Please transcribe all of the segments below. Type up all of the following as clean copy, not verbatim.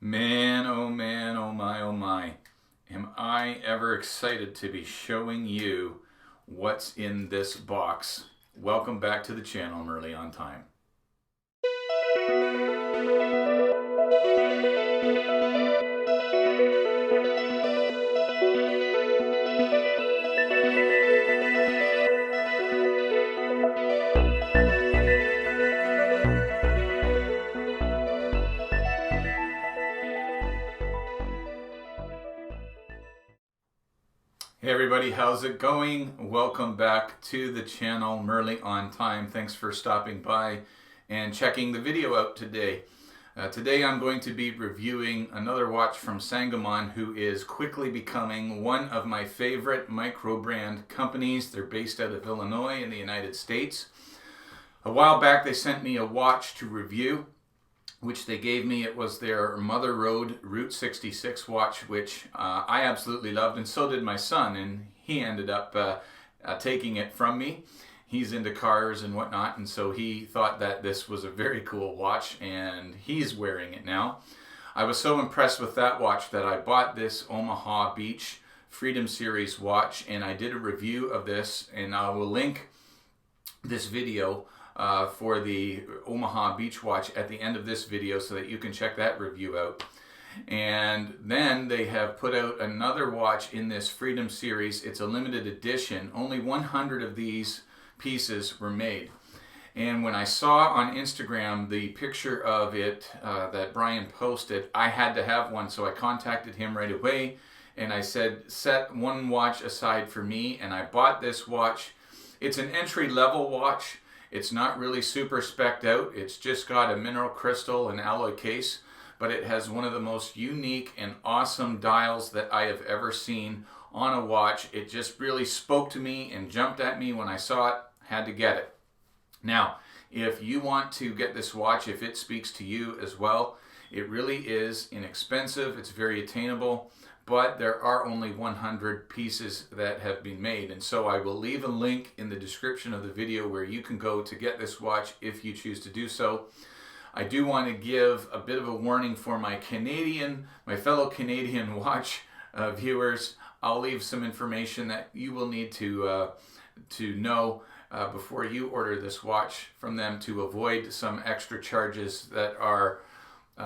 Man, oh my. Am I ever excited to be showing you what's in this box. Welcome back to the channel. I'm early on time. Hey everybody, how's it going? Welcome back to the channel, Merly on Time. Thanks for stopping by and checking the video out today. Today I'm going to be reviewing another watch from Sangamon, who is quickly becoming one of my favorite micro brand companies. They're based out of Illinois in the United States. A while back they sent me a watch to review, which they gave me. It was their Mother Road Route 66 watch, which I absolutely loved, and so did my son, and he ended up taking it from me. He's into cars and whatnot, and so he thought that this was a very cool watch, and he's wearing it now. I was so impressed with that watch that I bought this Omaha Beach Freedom Series watch, and I did a review of this, and I will link this video for the Omaha Beach watch at the end of this video so that you can check that review out. And then they have put out another watch in this Freedom Series. It's a limited edition. Only 100 of these pieces were made. And when I saw on Instagram the picture of it that Brian posted, I had to have one, so I contacted him right away and I said, set one watch aside for me, and I bought this watch. It's an entry-level watch. It's not really super spec'd out. It's just got a mineral crystal and alloy case, but it has one of the most unique and awesome dials that I have ever seen on a watch. It just really spoke to me and jumped at me when I saw it. Had to get it. Now, if you want to get this watch, if it speaks to you as well, it really is inexpensive. It's very attainable, but there are only 100 pieces that have been made. And so I will leave a link in the description of the video where you can go to get this watch if you choose to do so. I do want to give a bit of a warning for my fellow Canadian watch viewers. I'll leave some information that you will need to know before you order this watch from them to avoid some extra charges that are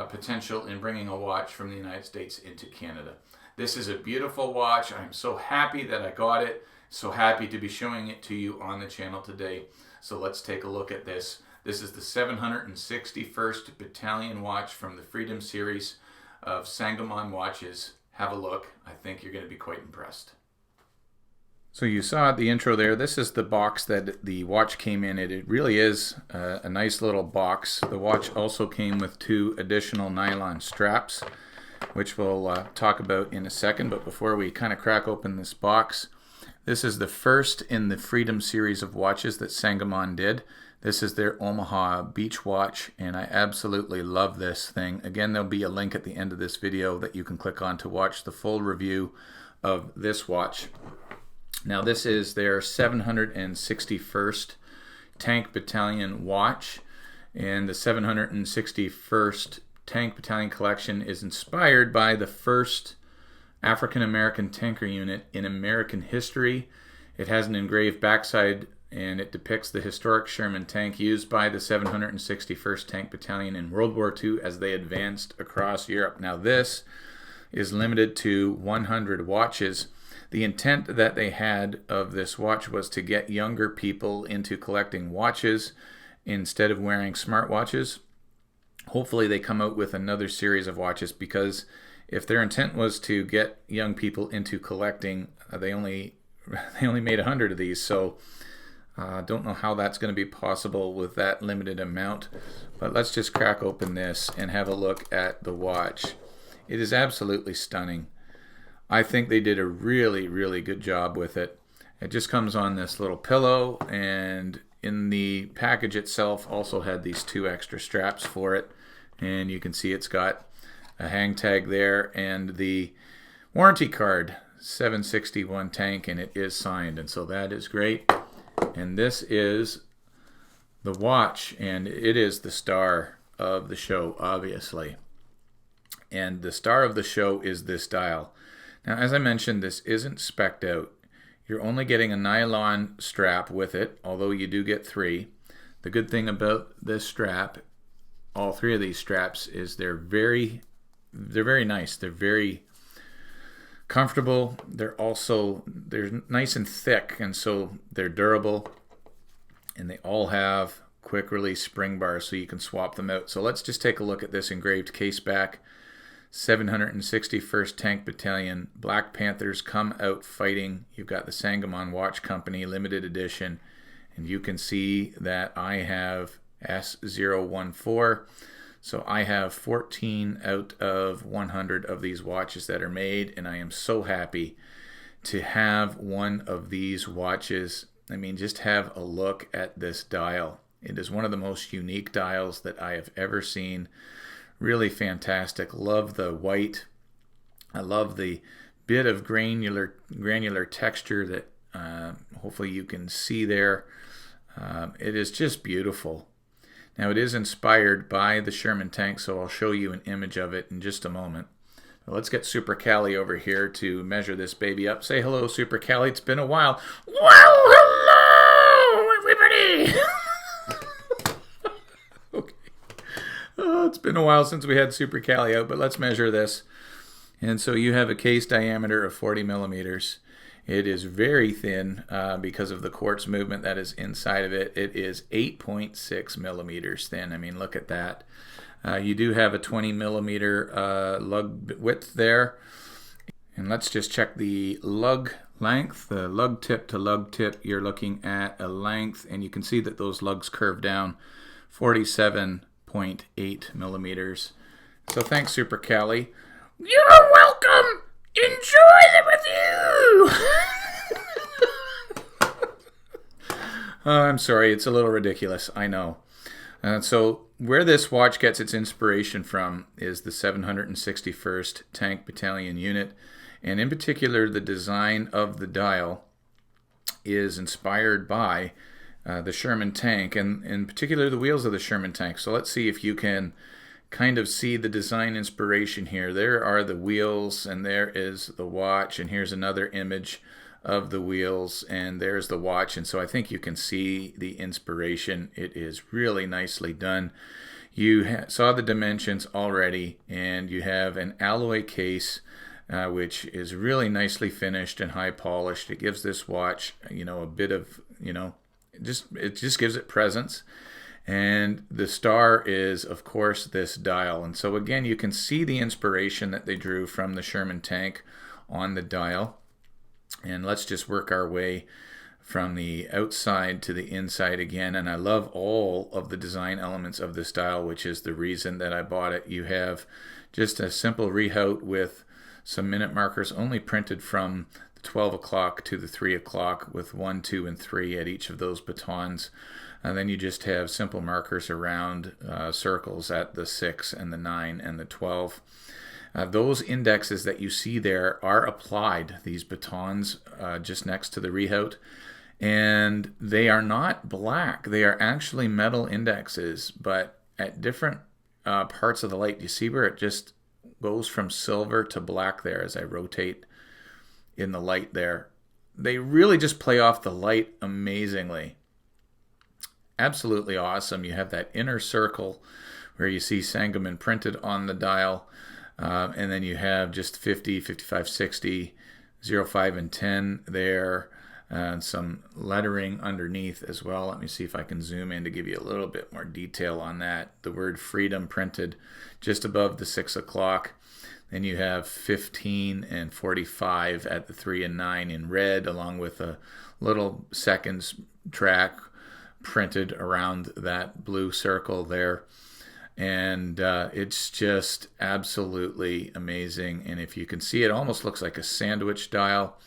potential in bringing a watch from the United States into Canada. This is a beautiful watch. I'm so happy that I got it. So happy to be showing it to you on the channel today. So let's take a look at this. This is the 761st Battalion watch from the Freedom Series of Sangamon watches. Have a look. I think you're going to be quite impressed. So you saw at the intro there, this is the box that the watch came in. It really is a nice little box. The watch also came with 2 additional nylon straps, which we'll talk about in a second. But before we kind of crack open this box, this is the first in the Freedom Series of watches that Sangamon did. This is their Omaha Beach watch, and I absolutely love this thing. Again, there'll be a link at the end of this video that you can click on to watch the full review of this watch. Now this is their 761st Tank Battalion watch, and the 761st Tank Battalion collection is inspired by the first African American tanker unit in American history. It has an engraved backside, and it depicts the historic Sherman tank used by the 761st Tank Battalion in World War II as they advanced across Europe. Now this is limited to 100 watches. The intent that they had of this watch was to get younger people into collecting watches instead of wearing smartwatches. Hopefully they come out with another series of watches, because if their intent was to get young people into collecting, they only made 100 of these. So don't know how that's going to be possible with that limited amount. But let's just crack open this and have a look at the watch. It is absolutely stunning. I think they did a really, really good job with it. It just comes on this little pillow, and in the package itself also had these 2 extra straps for it. And you can see it's got a hang tag there and the warranty card, 761 tank, and it is signed, and so that is great. And this is the watch, and it is the star of the show, obviously. And the star of the show is this dial. Now, as I mentioned, this isn't spec'd out. You're only getting a nylon strap with it, although you do get 3. The good thing about this strap, all 3 of these straps, is they're very nice. They're very comfortable. They're nice and thick, and so they're durable. And they all have quick release spring bars, so you can swap them out. So let's just take a look at this engraved case back. 761st Tank Battalion, Black Panthers come out fighting. You've got the Sangamon Watch Company limited edition, and you can see that I have S014. So I have 14 out of 100 of these watches that are made, and I am so happy to have one of these watches. I mean, just have a look at this dial. It is one of the most unique dials that I have ever seen. Really fantastic. Love the white. I love the bit of granular texture that hopefully you can see there. It is just beautiful. Now, it is inspired by the Sherman tank, so I'll show you an image of it in just a moment. But let's get Super Cali over here to measure this baby up. Say hello, Super Cali. It's been a while. Well, hello, everybody. Okay. It's been a while since we had Super Cali out, but let's measure this. And so you have a case diameter of 40 millimeters. It is very thin because of the quartz movement that is inside of it. It is 8.6 millimeters thin. I mean, look at that. You do have a 20 millimeter lug width there. And let's just check the lug length. The lug tip to lug tip, you're looking at a length, and you can see that those lugs curve down 47.8 millimeters. So thanks, Super Cali. You're welcome. Enjoy the review. I'm sorry, it's a little ridiculous, I know. So where this watch gets its inspiration from is the 761st Tank Battalion unit, and in particular the design of the dial is inspired by the Sherman tank, and in particular the wheels of the Sherman tank. So let's see if you can kind of see the design inspiration here. There are the wheels, and there is the watch, and here's another image of the wheels, and there's the watch. And so I think you can see the inspiration. It is really nicely done. You saw the dimensions already, and you have an alloy case which is really nicely finished and high polished. It gives this watch, a bit of, it just gives it presence. And the star is, of course, this dial. And so again, you can see the inspiration that they drew from the Sherman tank on the dial. And let's just work our way from the outside to the inside again. And I love all of the design elements of this dial, which is the reason that I bought it. You have just a simple rehaut with some minute markers only printed from the 12 o'clock to the 3 o'clock with 1, 2, and 3 at each of those batons. And then you just have simple markers around circles at the 6 and the 9 and the 12. Those indexes that you see there are applied, these batons just next to the rehaut. And they are not black. They are actually metal indexes, but at different parts of the light. You see where it just goes from silver to black there as I rotate in the light there. They really just play off the light amazingly. Absolutely awesome. You have that inner circle where you see Sangamon printed on the dial, and then you have just 50, 55, 60, 05, and 10 there, and some lettering underneath as well. Let me see if I can zoom in to give you a little bit more detail on that. The word freedom printed just above the 6 o'clock. Then you have 15 and 45 at the 3 and 9 in red, along with a little seconds track printed around that blue circle there. And it's just absolutely amazing. And if you can see, it almost looks like a sandwich dial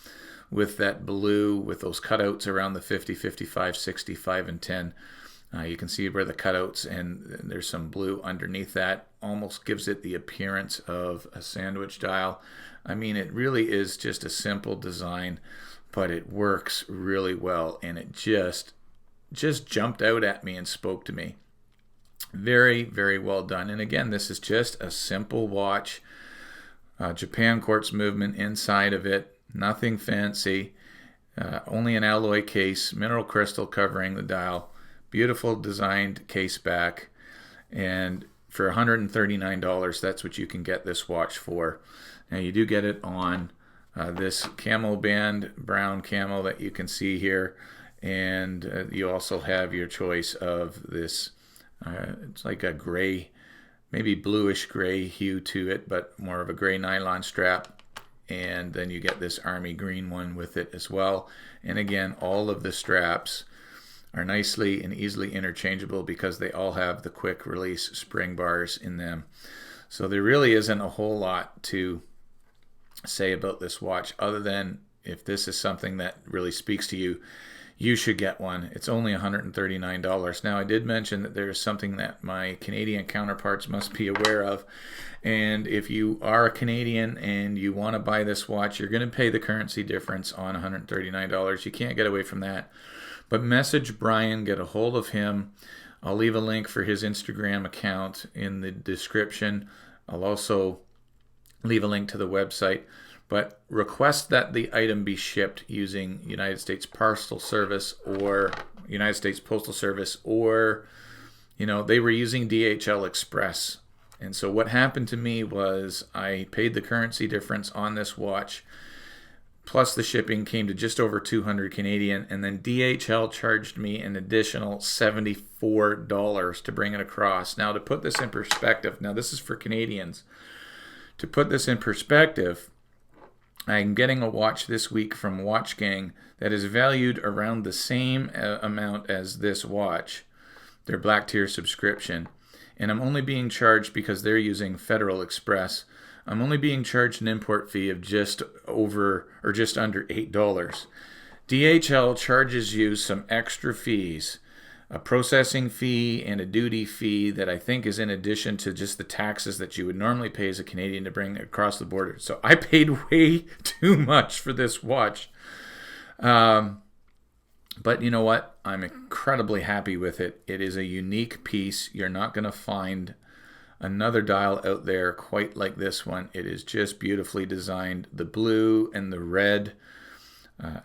with that blue, with those cutouts around the 50, 55, 65, and 10. You can see where the cutouts, and there's some blue underneath that. Almost gives it the appearance of a sandwich dial. I mean, it really is just a simple design, but it works really well, and it just jumped out at me and spoke to me. Very, very well done. And again, this is just a simple watch. Japan quartz movement inside of it. Nothing fancy. Only an alloy case. Mineral crystal covering the dial. Beautiful designed case back. And for $139, that's what you can get this watch for. Now you do get it on this camel band, brown camel that you can see here. And you also have your choice of this, it's like a gray, maybe bluish gray hue to it, but more of a gray nylon strap. And then you get this army green one with it as well. And again, all of the straps are nicely and easily interchangeable because they all have the quick release spring bars in them. So there really isn't a whole lot to say about this watch other than if this is something that really speaks to you, you should get one. It's only $139. Now, I did mention that there's something that my Canadian counterparts must be aware of. And if you are a Canadian and you want to buy this watch, you're going to pay the currency difference on $139. You can't get away from that. But message Brian, get a hold of him. I'll leave a link for his Instagram account in the description. I'll also leave a link to the website. But request that the item be shipped using United States Postal Service or United States Postal Service, or, they were using DHL Express. And so what happened to me was I paid the currency difference on this watch, plus the shipping came to just over 200 Canadian, and then DHL charged me an additional $74 to bring it across. Now, to put this in perspective, now this is for Canadians. To put this in perspective, I'm getting a watch this week from Watch Gang that is valued around the same amount as this watch, their Black Tier subscription. And I'm only being charged, because they're using Federal Express, I'm only being charged an import fee of just under $8. DHL charges you some extra fees, a processing fee and a duty fee that I think is in addition to just the taxes that you would normally pay as a Canadian to bring it across the border. So I paid way too much for this watch. But you know what? I'm incredibly happy with it. It is a unique piece. You're not going to find another dial out there quite like this one. It is just beautifully designed. The blue and the red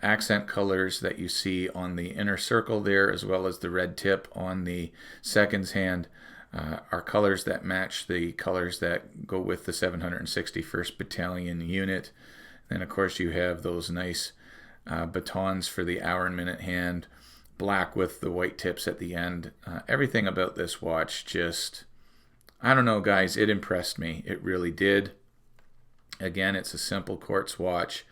accent colors that you see on the inner circle there, as well as the red tip on the seconds hand, are colors that match the colors that go with the 761st Battalion unit. Then, of course, you have those nice batons for the hour and minute hand, black with the white tips at the end. Everything about this watch just, I don't know, guys, it impressed me. It really did. Again, it's a simple quartz watch,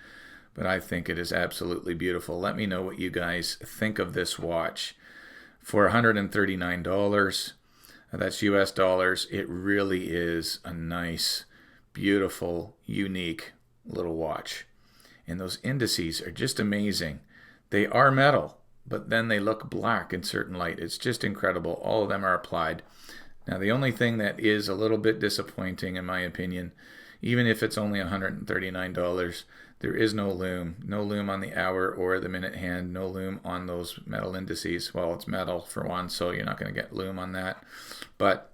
but I think it is absolutely beautiful. Let me know what you guys think of this watch. For $139, that's US dollars, it really is a nice, beautiful, unique little watch. And those indices are just amazing. They are metal, but then they look black in certain light. It's just incredible. All of them are applied. Now, the only thing that is a little bit disappointing, in my opinion, even if it's only $139, there is no lume. No lume on the hour or the minute hand. No lume on those metal indices. Well, it's metal for one, so you're not going to get lume on that. But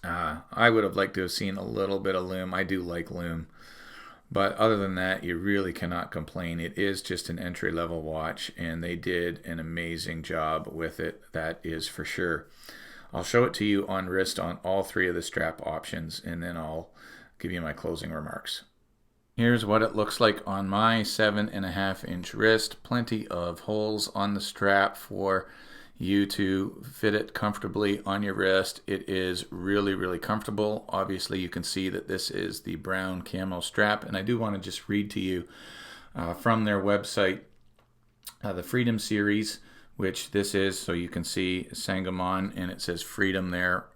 I would have liked to have seen a little bit of lume. I do like lume. But other than that, you really cannot complain. It is just an entry-level watch, and they did an amazing job with it. That is for sure. I'll show it to you on wrist on all three of the strap options, and then I'll give you my closing remarks. Here's what it looks like on my 7.5-inch wrist. Plenty of holes on the strap for you to fit it comfortably on your wrist. It is really, really comfortable. Obviously, you can see that this is the brown camo strap, and I do want to just read to you from their website the Freedom Series, which this is, so you can see Sangamon, and it says Freedom there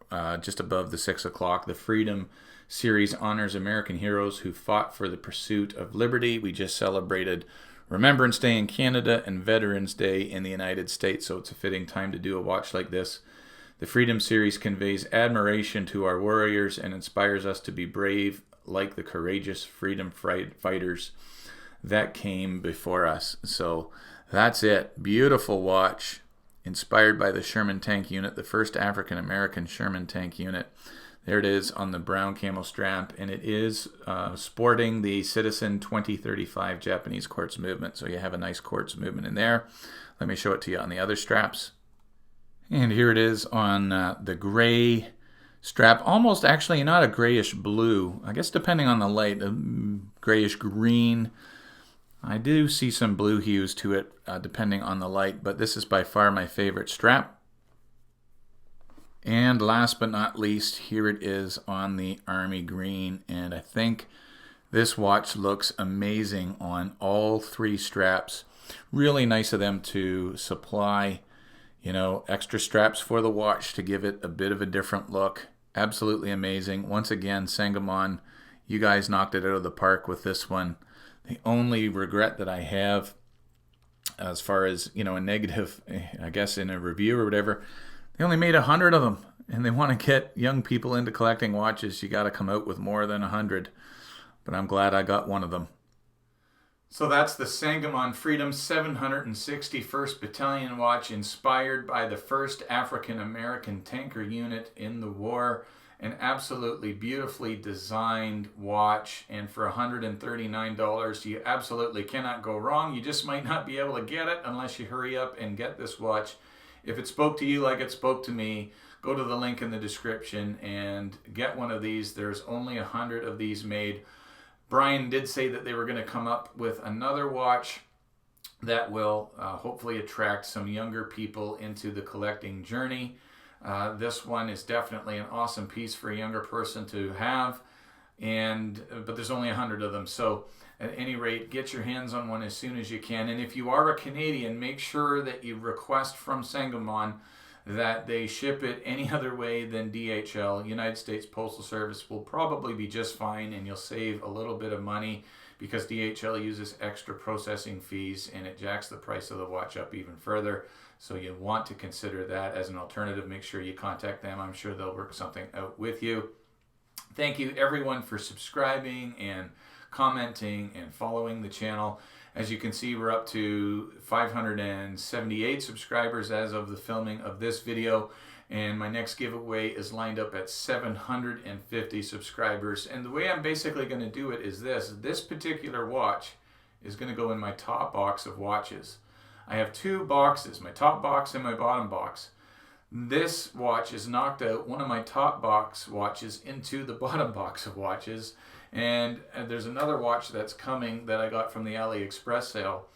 just above the 6 o'clock. The Freedom Series honors American heroes who fought for the pursuit of liberty. We just celebrated Remembrance Day in Canada and Veterans Day in the United States, so it's a fitting time to do a watch like this. The Freedom Series conveys admiration to our warriors and inspires us to be brave like the courageous freedom fighters that came before us. So that's it. Beautiful watch. inspired by the Sherman tank unit, the first African American Sherman tank unit. There it is on the brown camel strap, and it is sporting the Citizen 2035 Japanese quartz movement. So you have a nice quartz movement in there. Let me show it to you on the other straps. And here it is on the gray strap, almost actually not a grayish blue, I guess depending on the light, a grayish green. I do see some blue hues to it depending on the light, but this is by far my favorite strap. And last but not least, here it is on the army green, and I think this watch looks amazing on all three straps. Really nice of them to supply, you know, extra straps for the watch to give it a bit of a different look. Absolutely amazing. Once again, Sangamon, you guys knocked it out of the park with this one. The only regret that I have, as far as, you know, a negative, I guess in a review or whatever, they only made 100 of them, and they want to get young people into collecting watches. You got to come out with more than 100, but I'm glad I got one of them. So that's the Sangamon Freedom 761st Battalion watch, inspired by the first African American tanker unit in the war. An absolutely beautifully designed watch, and for $139 you absolutely cannot go wrong. You just might not be able to get it unless you hurry up and get this watch. If it spoke to you like it spoke to me, go to the link in the description and get one of these. There's only 100 of these made. Brian did say that they were going to come up with another watch that will hopefully attract some younger people into the collecting journey. This one is definitely an awesome piece for a younger person to have, but there's only 100 of them. So at any rate, get your hands on one as soon as you can. And if you are a Canadian, make sure that you request from Sangamon that they ship it any other way than DHL. United States Postal Service will probably be just fine, and you'll save a little bit of money because DHL uses extra processing fees, and it jacks the price of the watch up even further. So you want to consider that as an alternative. Make sure you contact them. I'm sure they'll work something out with you. Thank you everyone for subscribing and commenting and following the channel. As you can see, we're up to 578 subscribers as of the filming of this video, and my next giveaway is lined up at 750 subscribers. And the way I'm basically going to do it is this particular watch is going to go in my top box of watches. I have two boxes, my top box and my bottom box. This watch is knocked out one of my top box watches into the bottom box of watches, and there's another watch that's coming that I got from the Aliexpress sale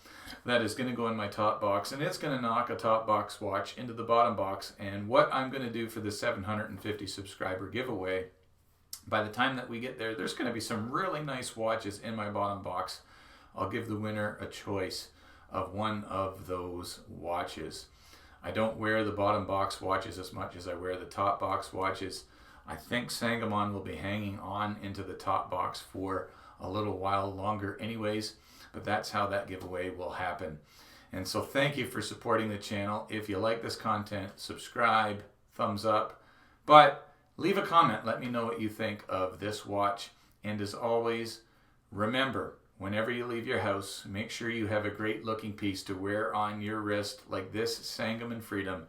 that is going to go in my top box, and it's going to knock a top box watch into the bottom box. And what I'm going to do for the 750 subscriber giveaway, by the time that we get there, there's going to be some really nice watches in my bottom box. I'll give the winner a choice of one of those watches. I don't wear the bottom box watches as much as I wear the top box watches. I think Sangamon will be hanging on into the top box for a little while longer anyways, but that's how that giveaway will happen. And so thank you for supporting the channel. If you like this content, subscribe, thumbs up, but leave a comment. Let me know what you think of this watch. And as always, remember, whenever you leave your house, make sure you have a great looking piece to wear on your wrist like this Sangamon Freedom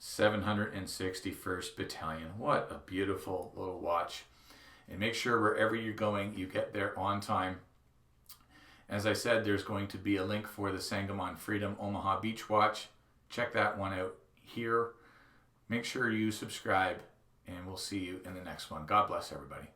761st Battalion. What a beautiful little watch. And make sure wherever you're going, you get there on time. As I said, there's going to be a link for the Sangamon Freedom Omaha Beach watch. Check that one out here. Make sure you subscribe, and we'll see you in the next one. God bless everybody.